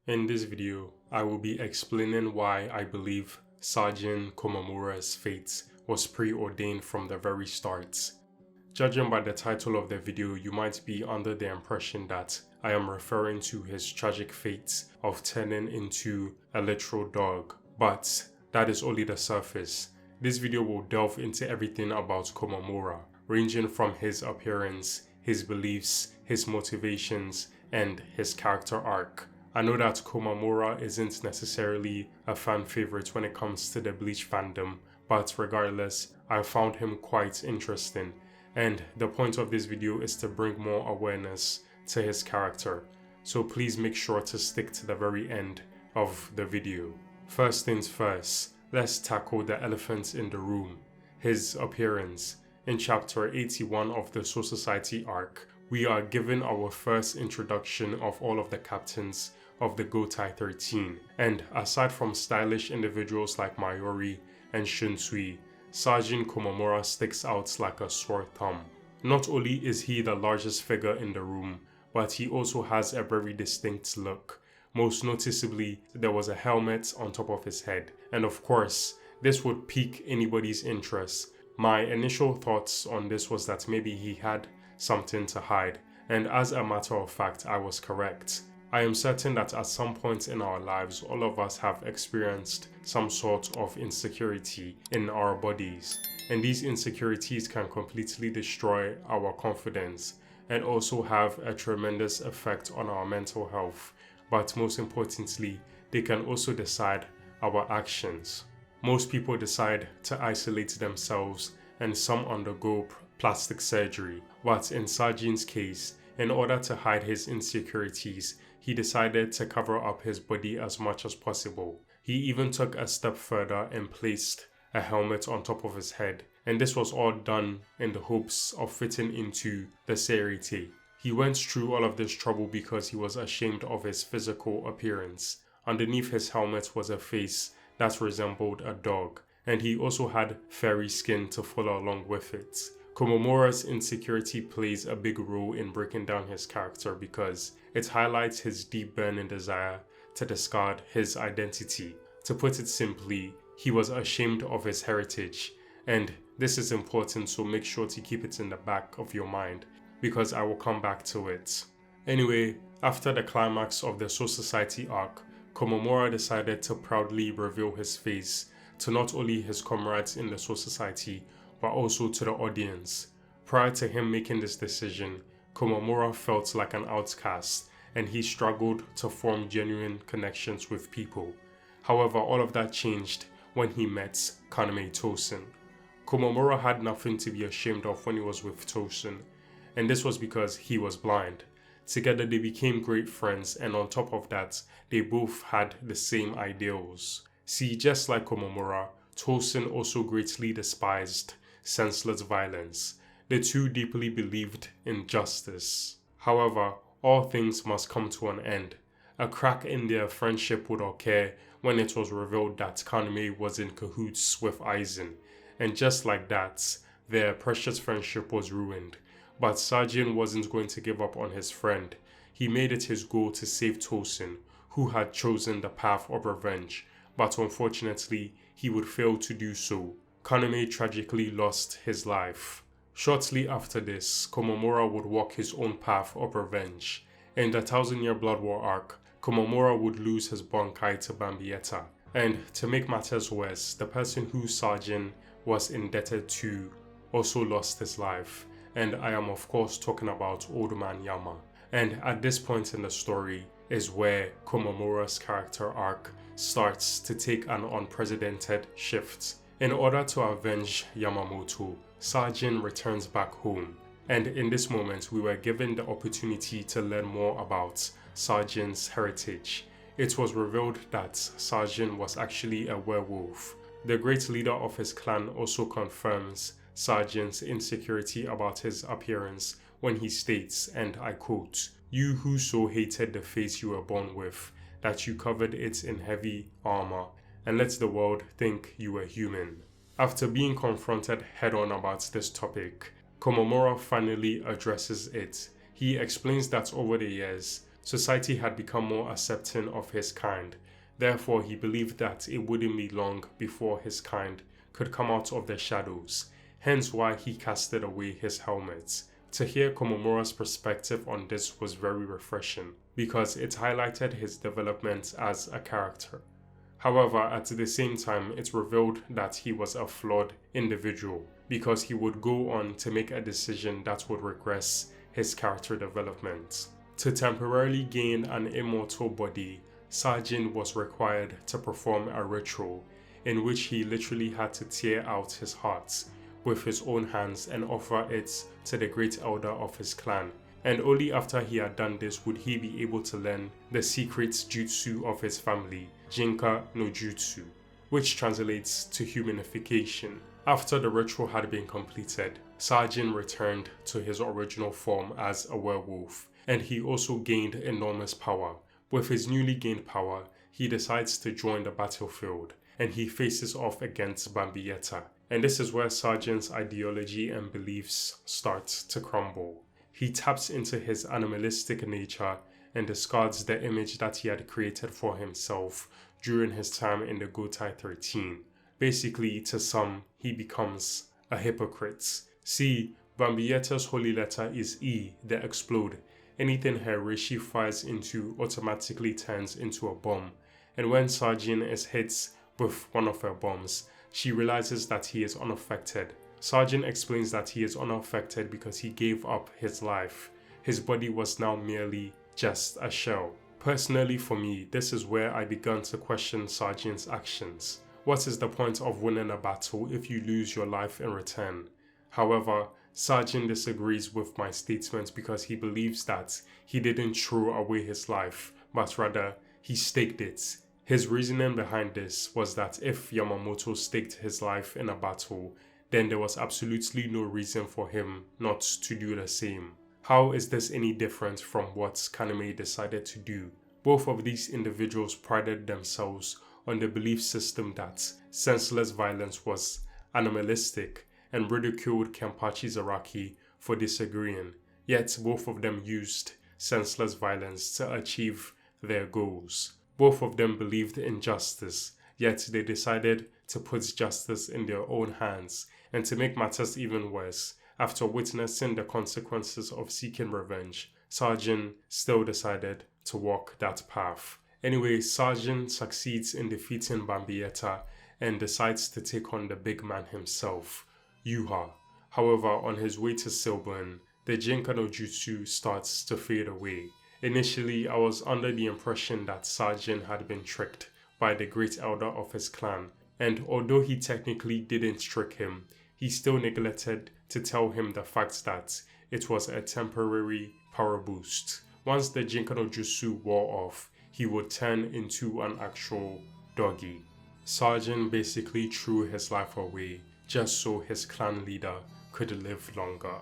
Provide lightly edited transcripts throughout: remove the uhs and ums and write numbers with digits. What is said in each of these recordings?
In this video, I will be explaining why I believe Sajin Komamura's fate was preordained from the very start. Judging by the title of the video, you might be under the impression that I am referring to his tragic fate of turning into a literal dog, but that is only the surface. This video will delve into everything about Komamura, ranging from his appearance, his beliefs, his motivations, and his character arc. I know that Komamura isn't necessarily a fan favorite when it comes to the Bleach fandom, but regardless, I found him quite interesting, and the point of this video is to bring more awareness to his character, so please make sure to stick to the very end of the video. First things first, let's tackle the elephant in the room, his appearance. In chapter 81 of the Soul Society arc, we are given our first introduction of all of the captains of the Gotai 13, and aside from stylish individuals like Mayuri and Shunsui, Sajin Komamura sticks out like a sore thumb. Not only is he the largest figure in the room, but he also has a very distinct look. Most noticeably, there was a helmet on top of his head, and of course, this would pique anybody's interest. My initial thoughts on this was that maybe he had something to hide, and as a matter of fact, I was correct. I am certain that at some point in our lives, all of us have experienced some sort of insecurity in our bodies, and these insecurities can completely destroy our confidence and also have a tremendous effect on our mental health, but most importantly, they can also decide our actions. Most people decide to isolate themselves, and some undergo plastic surgery, but in Sajin's case, in order to hide his insecurities, he decided to cover up his body as much as possible. He even took a step further and placed a helmet on top of his head, and this was all done in the hopes of fitting into the Seirete. He went through all of this trouble because he was ashamed of his physical appearance. Underneath his helmet was a face that resembled a dog, and he also had furry skin to follow along with it. Komamura's insecurity plays a big role in breaking down his character because it highlights his deep burning desire to discard his identity. To put it simply, he was ashamed of his heritage, and this is important, so make sure to keep it in the back of your mind because I will come back to it. Anyway, after the climax of the Soul Society arc, Komamura decided to proudly reveal his face to not only his comrades in the Soul Society, but also to the audience. Prior to him making this decision, Komamura felt like an outcast, and he struggled to form genuine connections with people. However, all of that changed when he met Kaname Tosen. Komamura had nothing to be ashamed of when he was with Tosen, and this was because he was blind. Together they became great friends, and on top of that, they both had the same ideals. See, just like Komamura, Tosen also greatly despised senseless violence. The two deeply believed in justice. However, all things must come to an end. A crack in their friendship would occur when it was revealed that Kaname was in cahoots with Aizen, and just like that, their precious friendship was ruined. But Sajin wasn't going to give up on his friend. He made it his goal to save Tosen, who had chosen the path of revenge, but unfortunately, he would fail to do so. Kaname tragically lost his life. Shortly after this, Komamura would walk his own path of revenge. In the 1000-Year Blood War arc, Komamura would lose his Bankai to Bambietta. And to make matters worse, the person who Sajin was indebted to also lost his life. And I am of course talking about Old Man Yama. And at this point in the story is where Komamura's character arc starts to take an unprecedented shift. In order to avenge Yamamoto, Sajin returns back home, and in this moment we were given the opportunity to learn more about Sajin's heritage. It was revealed that Sajin was actually a werewolf. The great leader of his clan also confirms Sajin's insecurity about his appearance when he states, and I quote, "You who so hated the face you were born with, that you covered it in heavy armor, and let the world think you were human." After being confronted head-on about this topic, Komamura finally addresses it. He explains that over the years, society had become more accepting of his kind. Therefore, he believed that it wouldn't be long before his kind could come out of the shadows, hence why he casted away his helmet. To hear Komamura's perspective on this was very refreshing, because it highlighted his development as a character. However, at the same time, it revealed that he was a flawed individual, because he would go on to make a decision that would regress his character development. To temporarily gain an immortal body, Sajin was required to perform a ritual in which he literally had to tear out his heart with his own hands and offer it to the great elder of his clan. And only after he had done this would he be able to learn the secret jutsu of his family, Jinka no Jutsu, which translates to humanification. After the ritual had been completed, Sajin returned to his original form as a werewolf, and he also gained enormous power. With his newly gained power, he decides to join the battlefield, and he faces off against Bambietta. And this is where Sajin's ideology and beliefs start to crumble. He taps into his animalistic nature and discards the image that he had created for himself during his time in the Gotai 13. Basically, to some, he becomes a hypocrite. See, Bambietta's holy letter is E, the explode. Anything her reishi fires into automatically turns into a bomb. And when Sajin is hit with one of her bombs, she realizes that he is unaffected. Sajin explains that he is unaffected because he gave up his life. His body was now merely just a shell. Personally for me, this is where I began to question Sajin's actions. What is the point of winning a battle if you lose your life in return? However, Sajin disagrees with my statement because he believes that he didn't throw away his life, but rather he staked it. His reasoning behind this was that if Yamamoto staked his life in a battle, then there was absolutely no reason for him not to do the same. How is this any different from what Kaname decided to do? Both of these individuals prided themselves on the belief system that senseless violence was animalistic and ridiculed Kenpachi Zaraki for disagreeing, yet both of them used senseless violence to achieve their goals. Both of them believed in justice, yet they decided to put justice in their own hands. And to make matters even worse, after witnessing the consequences of seeking revenge, Sajin still decided to walk that path. Anyway, Sajin succeeds in defeating Bambietta and decides to take on the big man himself, Yuha. However, on his way to Silburn, the Jinka no Jutsu starts to fade away. Initially, I was under the impression that Sajin had been tricked by the great elder of his clan, and although he technically didn't trick him, he still neglected to tell him the fact that it was a temporary power boost. Once the Jinka no Jutsu wore off, he would turn into an actual doggy. Sajin basically threw his life away just so his clan leader could live longer.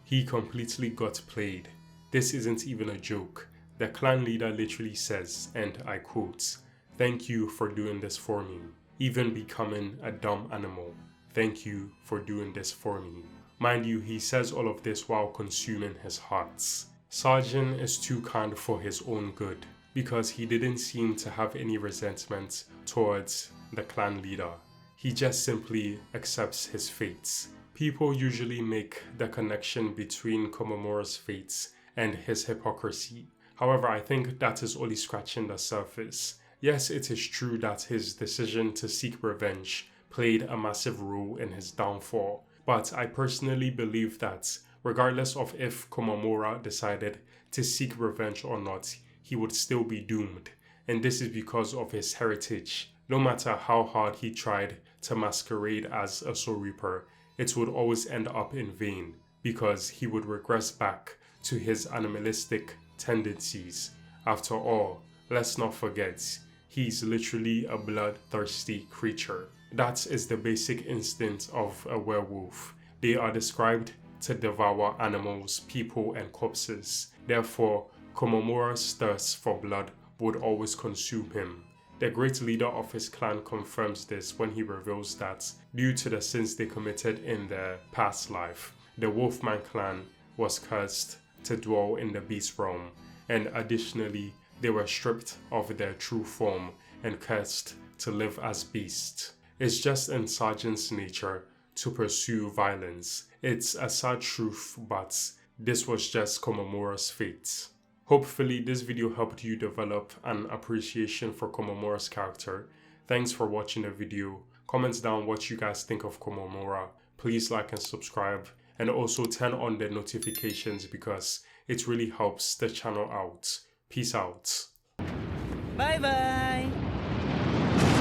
He completely got played. This isn't even a joke. The clan leader literally says, and I quote, "Thank you for doing this for me, even becoming a dumb animal. Thank you for doing this for me." Mind you, he says all of this while consuming his hearts. Sajin is too kind for his own good, because he didn't seem to have any resentment towards the clan leader. He just simply accepts his fates. People usually make the connection between Komamura's fates and his hypocrisy. However, I think that is only scratching the surface. Yes, it is true that his decision to seek revenge played a massive role in his downfall, but I personally believe that regardless of if Komamura decided to seek revenge or not, he would still be doomed, and this is because of his heritage. No matter how hard he tried to masquerade as a Soul Reaper, it would always end up in vain, because he would regress back to his animalistic tendencies. After all, let's not forget, he's literally a bloodthirsty creature. That is the basic instinct of a werewolf. They are described to devour animals, people, and corpses. Therefore, Komamura's thirst for blood would always consume him. The great leader of his clan confirms this when he reveals that, due to the sins they committed in their past life, the Wolfman clan was cursed to dwell in the beast realm, and additionally, they were stripped of their true form and cursed to live as beasts. It's just in Sajin's nature to pursue violence. It's a sad truth, but this was just Komamura's fate. Hopefully this video helped you develop an appreciation for Komamura's character. Thanks for watching the video. Comment down what you guys think of Komamura. Please like and subscribe, and also turn on the notifications because it really helps the channel out. Peace out. Bye bye.